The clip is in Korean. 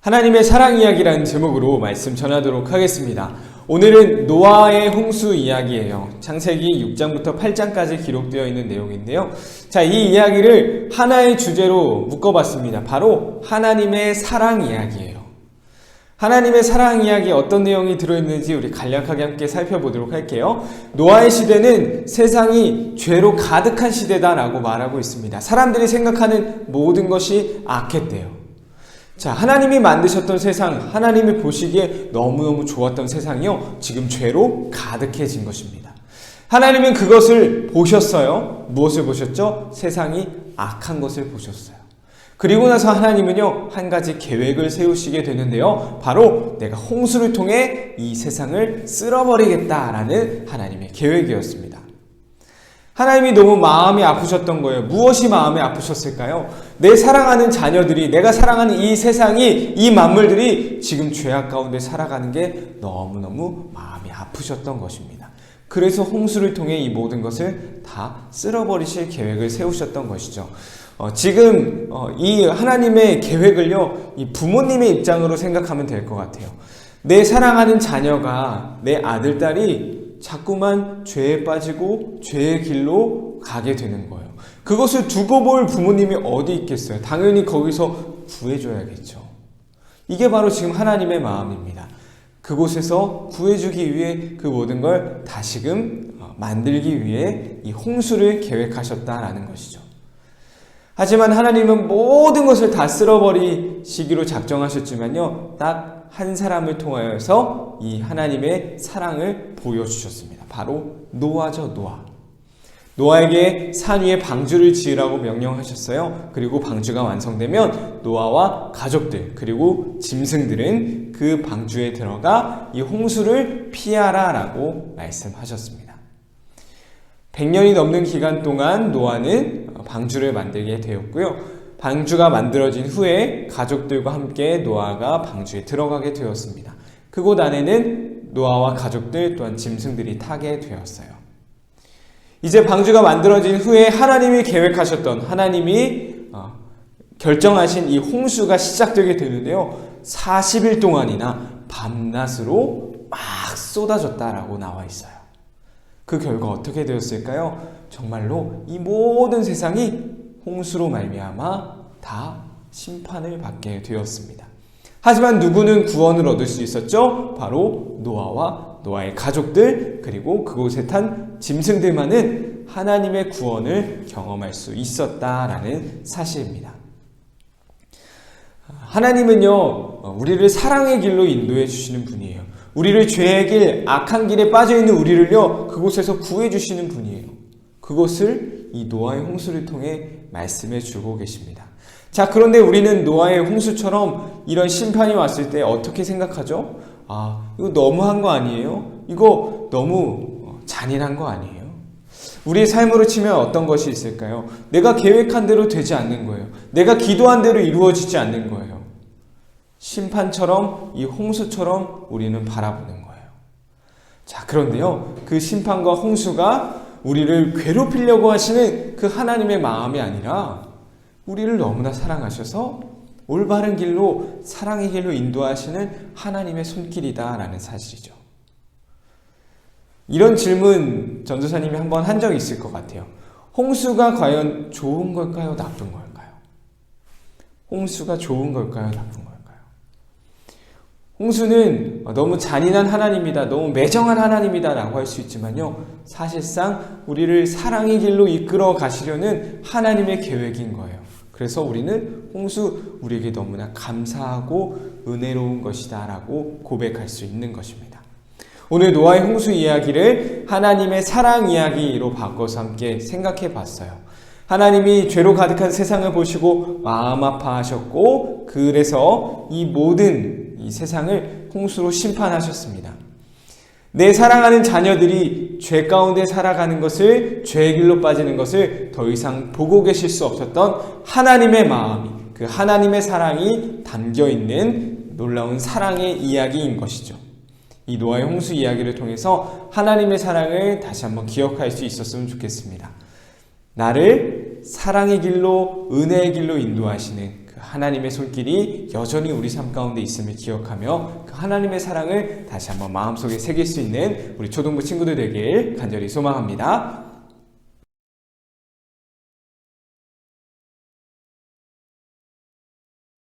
하나님의 사랑 이야기라는 제목으로 말씀 전하도록 하겠습니다. 오늘은 노아의 홍수 이야기예요. 창세기 6장부터 8장까지 기록되어 있는 내용인데요. 자, 이 이야기를 하나의 주제로 묶어봤습니다. 바로 하나님의 사랑 이야기예요. 하나님의 사랑 이야기에 어떤 내용이 들어있는지 우리 간략하게 함께 살펴보도록 할게요. 노아의 시대는 세상이 죄로 가득한 시대다라고 말하고 있습니다. 사람들이 생각하는 모든 것이 악했대요. 자, 하나님이 만드셨던 세상, 하나님이 보시기에 너무너무 좋았던 세상이요, 지금 죄로 가득해진 것입니다. 하나님은 그것을 보셨어요. 무엇을 보셨죠? 세상이 악한 것을 보셨어요. 그리고 나서 하나님은요, 한 가지 계획을 세우시게 되는데요, 바로 내가 홍수를 통해 이 세상을 쓸어버리겠다라는 하나님의 계획이었습니다. 하나님이 너무 마음이 아프셨던 거예요. 무엇이 마음이 아프셨을까요? 내 사랑하는 자녀들이, 내가 사랑하는 이 세상이, 이 만물들이 지금 죄악 가운데 살아가는 게 너무너무 마음이 아프셨던 것입니다. 그래서 홍수를 통해 이 모든 것을 다 쓸어버리실 계획을 세우셨던 것이죠. 지금 이 하나님의 계획을요, 이 부모님의 입장으로 생각하면 될 것 같아요. 내 사랑하는 자녀가, 내 아들, 딸이 자꾸만 죄에 빠지고 죄의 길로 가게 되는 거예요. 그것을 두고 볼 부모님이 어디 있겠어요? 당연히 거기서 구해줘야겠죠. 이게 바로 지금 하나님의 마음입니다. 그곳에서 구해주기 위해 그 모든 걸 다시금 만들기 위해 이 홍수를 계획하셨다라는 것이죠. 하지만 하나님은 모든 것을 다 쓸어버리시기로 작정하셨지만요, 딱 한 사람을 통하여서 이 하나님의 사랑을 보여주셨습니다. 바로 노아죠, 노아. 노아에게 산 위에 방주를 지으라고 명령하셨어요. 그리고 방주가 완성되면 노아와 가족들, 그리고 짐승들은 그 방주에 들어가 이 홍수를 피하라라고 말씀하셨습니다. 100년이 넘는 기간 동안 노아는 방주를 만들게 되었고요. 방주가 만들어진 후에 가족들과 함께 노아가 방주에 들어가게 되었습니다. 그곳 안에는 노아와 가족들 또한 짐승들이 타게 되었어요. 이제 방주가 만들어진 후에 하나님이 계획하셨던, 하나님이 결정하신 이 홍수가 시작되게 되는데요, 40일 동안이나 밤낮으로 막 쏟아졌다라고 나와 있어요. 그 결과 어떻게 되었을까요? 정말로 이 모든 세상이 홍수로 말미암아 다 심판을 받게 되었습니다. 하지만 누구는 구원을 얻을 수 있었죠? 바로 노아와 노아의 가족들, 그리고 그곳에 탄 짐승들만은 하나님의 구원을 경험할 수 있었다라는 사실입니다. 하나님은요, 우리를 사랑의 길로 인도해 주시는 분이에요. 우리를 죄의 길, 악한 길에 빠져있는 우리를요, 그곳에서 구해 주시는 분이에요. 그것을 이 노아의 홍수를 통해 말씀해 주고 계십니다. 자, 그런데 우리는 노아의 홍수처럼 이런 심판이 왔을 때 어떻게 생각하죠? 이거 너무한 거 아니에요? 이거 너무 잔인한 거 아니에요? 우리의 삶으로 치면 어떤 것이 있을까요? 내가 계획한 대로 되지 않는 거예요. 내가 기도한 대로 이루어지지 않는 거예요. 심판처럼, 이 홍수처럼 우리는 바라보는 거예요. 자, 그런데요, 그 심판과 홍수가 우리를 괴롭히려고 하시는 그 하나님의 마음이 아니라 우리를 너무나 사랑하셔서 올바른 길로, 사랑의 길로 인도하시는 하나님의 손길이다라는 사실이죠. 이런 질문 전도사님이 한번 한 적이 있을 것 같아요. 홍수가 과연 좋은 걸까요? 나쁜 걸까요? 홍수가 좋은 걸까요? 나쁜 걸까요? 홍수는 너무 잔인한 하나님이다, 너무 매정한 하나님이다 라고 할 수 있지만요, 사실상 우리를 사랑의 길로 이끌어 가시려는 하나님의 계획인 거예요. 그래서 우리는 홍수, 우리에게 너무나 감사하고 은혜로운 것이다 라고 고백할 수 있는 것입니다. 오늘 노아의 홍수 이야기를 하나님의 사랑 이야기로 바꿔서 함께 생각해 봤어요. 하나님이 죄로 가득한 세상을 보시고 마음 아파하셨고, 그래서 이 모든 이 세상을 홍수로 심판하셨습니다. 내 사랑하는 자녀들이 죄 가운데 살아가는 것을, 죄의 길로 빠지는 것을 더 이상 보고 계실 수 없었던 하나님의 마음이, 그 하나님의 사랑이 담겨있는 놀라운 사랑의 이야기인 것이죠. 이 노아의 홍수 이야기를 통해서 하나님의 사랑을 다시 한번 기억할 수 있었으면 좋겠습니다. 나를 사랑의 길로, 은혜의 길로 인도하시는 그 하나님의 손길이 여전히 우리 삶 가운데 있음을 기억하며 그 하나님의 사랑을 다시 한번 마음속에 새길 수 있는 우리 초등부 친구들 되길 간절히 소망합니다.